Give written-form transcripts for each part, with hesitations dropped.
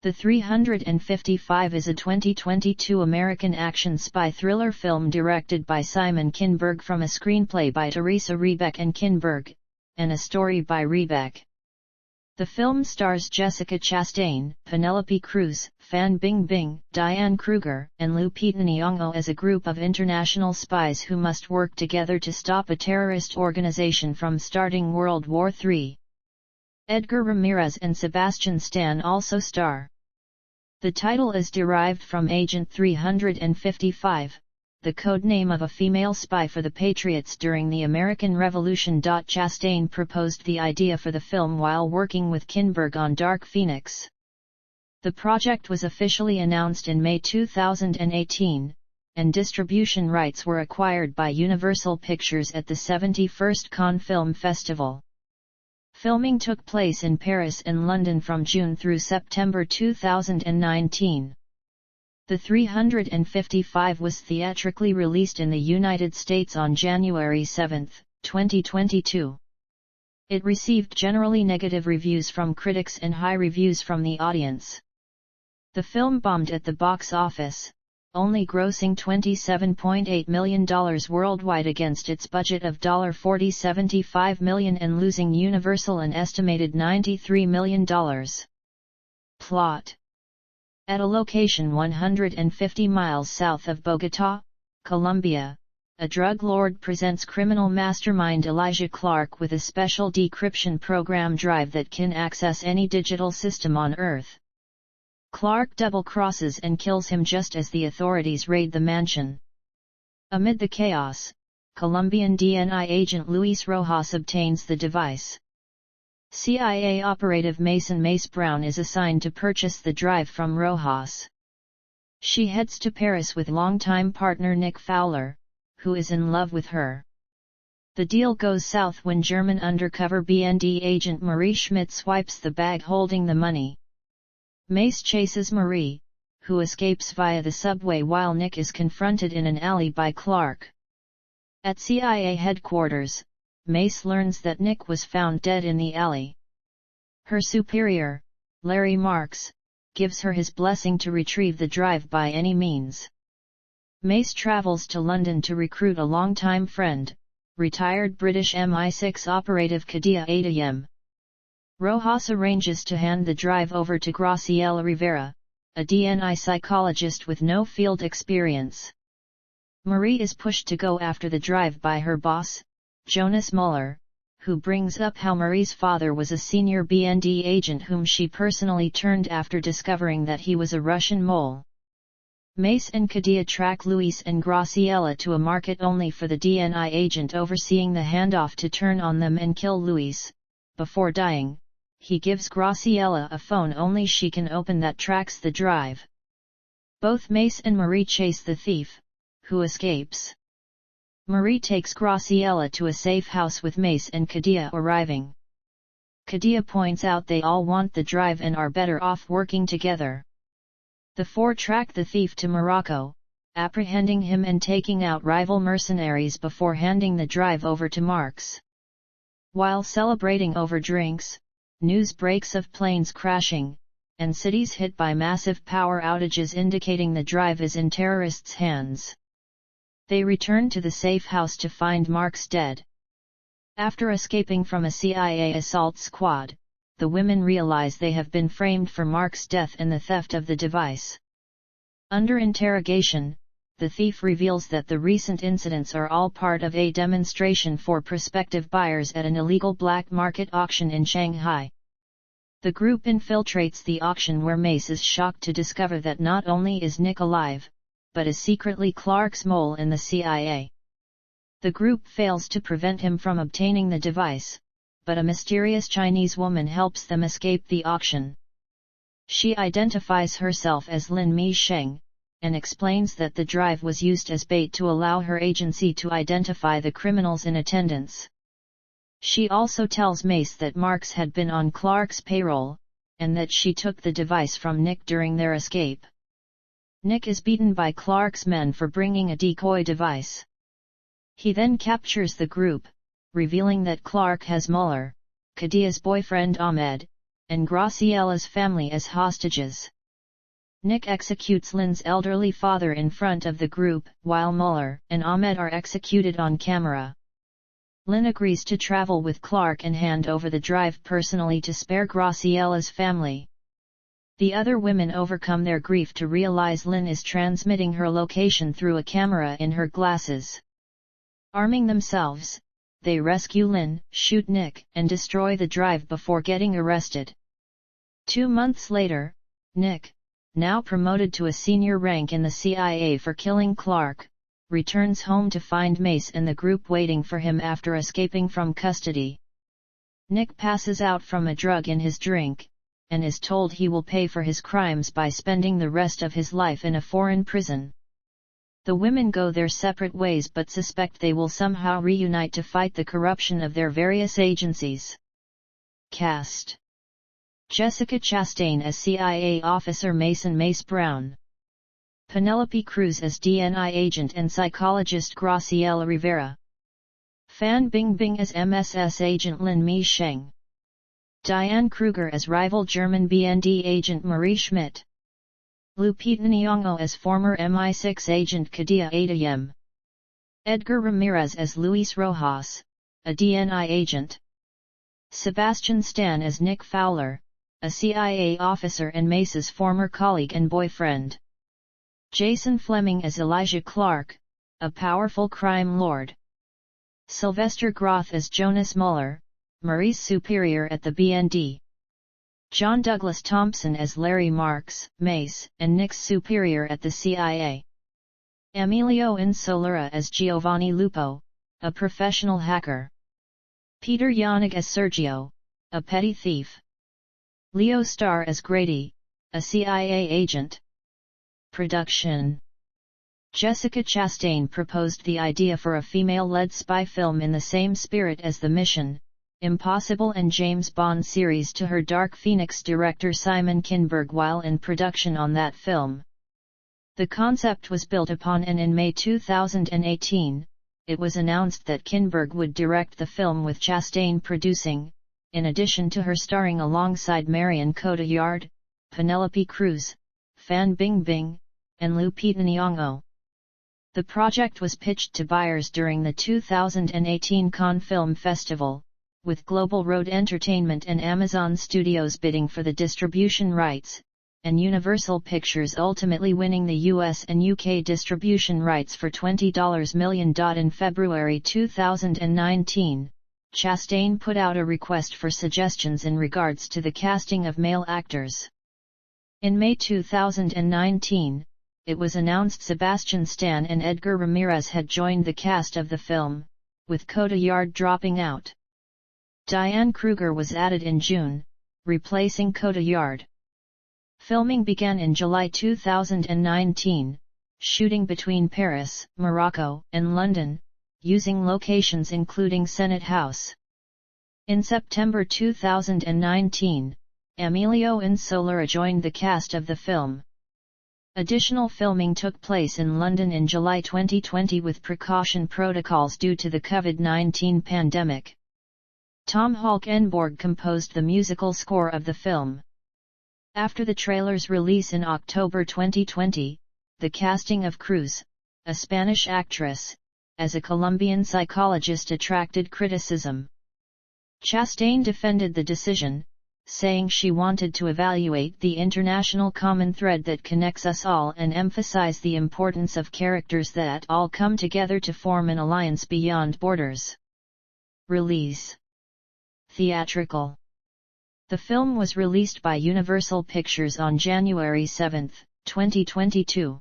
The 355 is a 2022 American action spy thriller film directed by Simon Kinberg from a screenplay by Theresa Rebeck and Kinberg, and a story by Rebeck. The film stars Jessica Chastain, Penelope Cruz, Fan Bingbing, Diane Kruger, and Lupita Nyong'o as a group of international spies who must work together to stop a terrorist organization from starting World War III. Edgar Ramirez and Sebastian Stan also star. The title is derived from Agent 355, the code name of a female spy for the Patriots during the American Revolution. Chastain proposed the idea for the film while working with Kinberg on Dark Phoenix. The project was officially announced in May 2018, and distribution rights were acquired by Universal Pictures at the 71st Cannes Film Festival. Filming took place in Paris and London from June through September 2019. The 355 was theatrically released in the United States on January 7, 2022. It received generally negative reviews from critics and high reviews from the audience. The film bombed at the box office, only grossing $27.8 million worldwide against its budget of $75 million and losing Universal an estimated $93 million. Plot: at a location 150 miles south of Bogotá, Colombia, a drug lord presents criminal mastermind Elijah Clark with a special decryption program drive that can access any digital system on Earth. Clark double-crosses and kills him just as the authorities raid the mansion. Amid the chaos, Colombian DNI agent Luis Rojas obtains the device. CIA operative Mason Mace Brown is assigned to purchase the drive from Rojas. She heads to Paris with longtime partner Nick Fowler, who is in love with her. The deal goes south when German undercover BND agent Marie Schmidt swipes the bag holding the money. Mace chases Marie, who escapes via the subway while Nick is confronted in an alley by Clark. At CIA headquarters, Mace learns that Nick was found dead in the alley. Her superior, Larry Marks, gives her his blessing to retrieve the drive by any means. Mace travels to London to recruit a longtime friend, retired British MI6 operative Khadija Adayem. Rojas arranges to hand the drive over to Graciela Rivera, a DNI psychologist with no field experience. Marie is pushed to go after the drive by her boss, Jonas Muller, who brings up how Marie's father was a senior BND agent whom she personally turned after discovering that he was a Russian mole. Mace and Khadija track Luis and Graciela to a market only for the DNI agent overseeing the handoff to turn on them and kill Luis. Before dying, he gives Graciela a phone only she can open that tracks the drive. Both Mace and Marie chase the thief, who escapes. Marie takes Graciela to a safe house with Mace and Khadija arriving. Khadija points out they all want the drive and are better off working together. The four track the thief to Morocco, apprehending him and taking out rival mercenaries before handing the drive over to Marks. While celebrating over drinks, news breaks of planes crashing, and cities hit by massive power outages indicating the drive is in terrorists' hands. They return to the safe house to find Marks dead. After escaping from a CIA assault squad, the women realize they have been framed for Marks' death and the theft of the device. Under interrogation, the thief reveals that the recent incidents are all part of a demonstration for prospective buyers at an illegal black market auction in Shanghai. The group infiltrates the auction where Mace is shocked to discover that not only is Nick alive, but is secretly Clark's mole in the CIA. The group fails to prevent him from obtaining the device, but a mysterious Chinese woman helps them escape the auction. She identifies herself as Lin Mi Sheng, and explains that the drive was used as bait to allow her agency to identify the criminals in attendance. She also tells Mace that Marks had been on Clark's payroll, and that she took the device from Nick during their escape. Nick is beaten by Clark's men for bringing a decoy device. He then captures the group, revealing that Clark has Muller, Khadija's boyfriend Ahmed, and Graciella's family as hostages. Nick executes Lynn's elderly father in front of the group, while Muller and Ahmed are executed on camera. Lynn agrees to travel with Clark and hand over the drive personally to spare Graciella's family. The other women overcome their grief to realize Lynn is transmitting her location through a camera in her glasses. Arming themselves, they rescue Lynn, shoot Nick, and destroy the drive before getting arrested. 2 months later, Nick, now promoted to a senior rank in the CIA for killing Clark, returns home to find Mace and the group waiting for him after escaping from custody. Nick passes out from a drug in his drink, and is told he will pay for his crimes by spending the rest of his life in a foreign prison. The women go their separate ways but suspect they will somehow reunite to fight the corruption of their various agencies. Cast: Jessica Chastain as CIA officer Mason Mace Brown. Penelope Cruz as DNI agent and psychologist Graciela Rivera. Fan Bingbing as MSS agent Lin Mi Sheng. Diane Kruger as rival German BND agent Marie Schmidt. Lupita Nyong'o as former MI6 agent Kadia Adayem. Edgar Ramirez as Luis Rojas, a DNI agent. Sebastian Stan as Nick Fowler, a CIA officer and Mace's former colleague and boyfriend. Jason Fleming as Elijah Clark, a powerful crime lord. Sylvester Groth as Jonas Muller, Marie's superior at the BND. John Douglas Thompson as Larry Marks, Mace, and Nick's superior at the CIA. Emilio Insolura as Giovanni Lupo, a professional hacker. Peter Yanig as Sergio, a petty thief. Leo Starr as Grady, a CIA agent. Production: Jessica Chastain proposed the idea for a female-led spy film in the same spirit as the Mission Impossible and James Bond series to her Dark Phoenix director Simon Kinberg while in production on that film. The concept was built upon, and in May 2018, it was announced that Kinberg would direct the film with Chastain producing, in addition to her starring alongside Marion Cotillard, Penelope Cruz, Fan Bingbing, and Lupita Nyong'o. The project was pitched to buyers during the 2018 Cannes Film Festival, with Global Road Entertainment and Amazon Studios bidding for the distribution rights, and Universal Pictures ultimately winning the US and UK distribution rights for $20 million. In February 2019, Chastain put out a request for suggestions in regards to the casting of male actors. In May 2019, it was announced Sebastian Stan and Edgar Ramirez had joined the cast of the film, with Cotillard dropping out. Diane Kruger was added in June, replacing Cotillard. Filming began in July 2019, shooting between Paris, Morocco, and London, using locations including Senate House. In September 2019, Emilio Insolura joined the cast of the film. Additional filming took place in London in July 2020 with precaution protocols due to the COVID-19 pandemic. Tom Hulkenborg composed the musical score of the film. After the trailer's release in October 2020, the casting of Cruz, a Spanish actress, as a Colombian psychologist attracted criticism. Chastain defended the decision, saying she wanted to evaluate the international common thread that connects us all and emphasize the importance of characters that all come together to form an alliance beyond borders. Release: Theatrical. The film was released by Universal Pictures on January 7, 2022.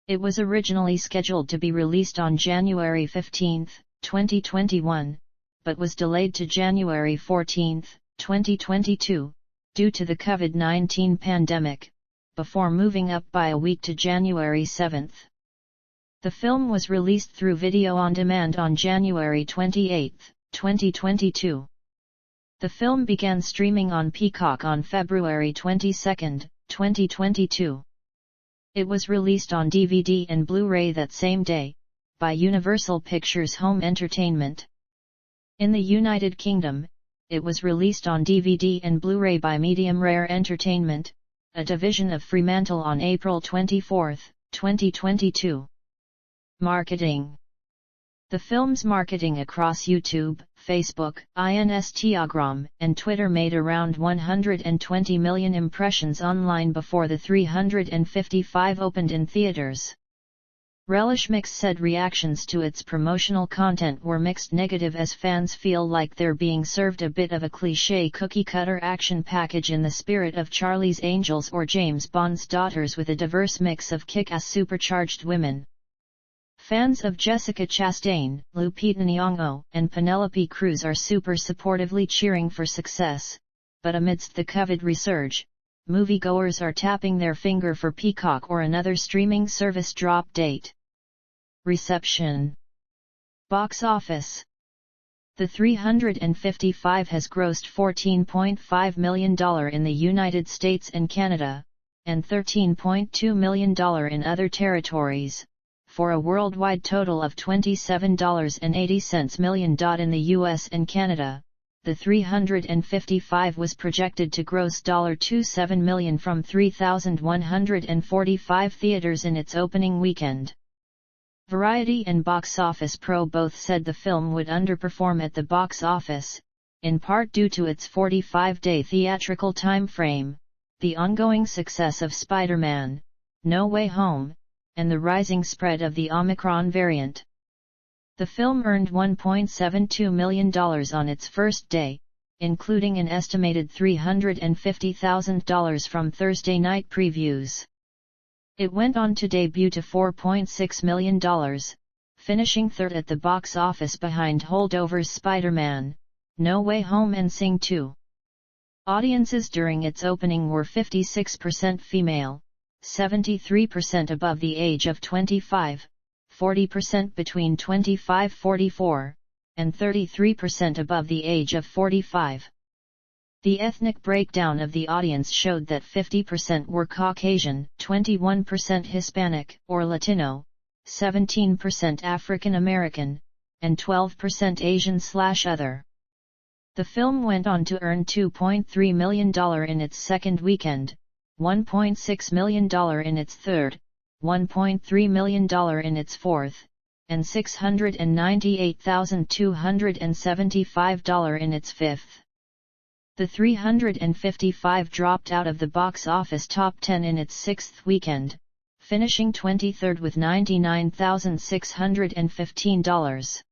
It was originally scheduled to be released on January 15, 2021, but was delayed to January 14, 2022, due to the COVID-19 pandemic, before moving up by a week to January 7. The film was released through video on demand on January 28, 2022. The film began streaming on Peacock on February 22, 2022. It was released on DVD and Blu-ray that same day, by Universal Pictures Home Entertainment. In the United Kingdom, it was released on DVD and Blu-ray by Medium Rare Entertainment, a division of Fremantle on April 24, 2022. Marketing. The film's marketing across YouTube, Facebook, Instagram, and Twitter made around 120 million impressions online before the 355 opened in theaters. Relish Mix said reactions to its promotional content were mixed negative as fans feel like they're being served a bit of a cliché cookie-cutter action package in the spirit of Charlie's Angels or James Bond's Daughters with a diverse mix of kick-ass supercharged women. Fans of Jessica Chastain, Lupita Nyong'o, and Penelope Cruz are super supportively cheering for success, but amidst the COVID resurge, moviegoers are tapping their finger for Peacock or another streaming service drop date. Reception. Box office. The 355 has grossed $14.5 million in the United States and Canada, and $13.2 million in other territories, for a worldwide total of $27.80 million in the US and Canada. The 355 was projected to gross $27 million from 3,145 theaters in its opening weekend. Variety and Box Office Pro both said the film would underperform at the box office, in part due to its 45-day theatrical time frame, the ongoing success of Spider-Man: No Way Home, and the rising spread of the Omicron variant. The film earned $1.72 million on its first day, including an estimated $350,000 from Thursday night previews. It went on to debut to $4.6 million, finishing third at the box office behind holdovers Spider-Man: No Way Home and Sing 2. Audiences during its opening were 56% female, 73% above the age of 25, 40% between 25-44, and 33% above the age of 45. The ethnic breakdown of the audience showed that 50% were Caucasian, 21% Hispanic or Latino, 17% African American, and 12% Asian/other. The film went on to earn $2.3 million in its second weekend, $1.6 million in its third, $1.3 million in its fourth, and $698,275 in its fifth. The 355 dropped out of the box office top 10 in its sixth weekend, finishing 23rd with $99,615.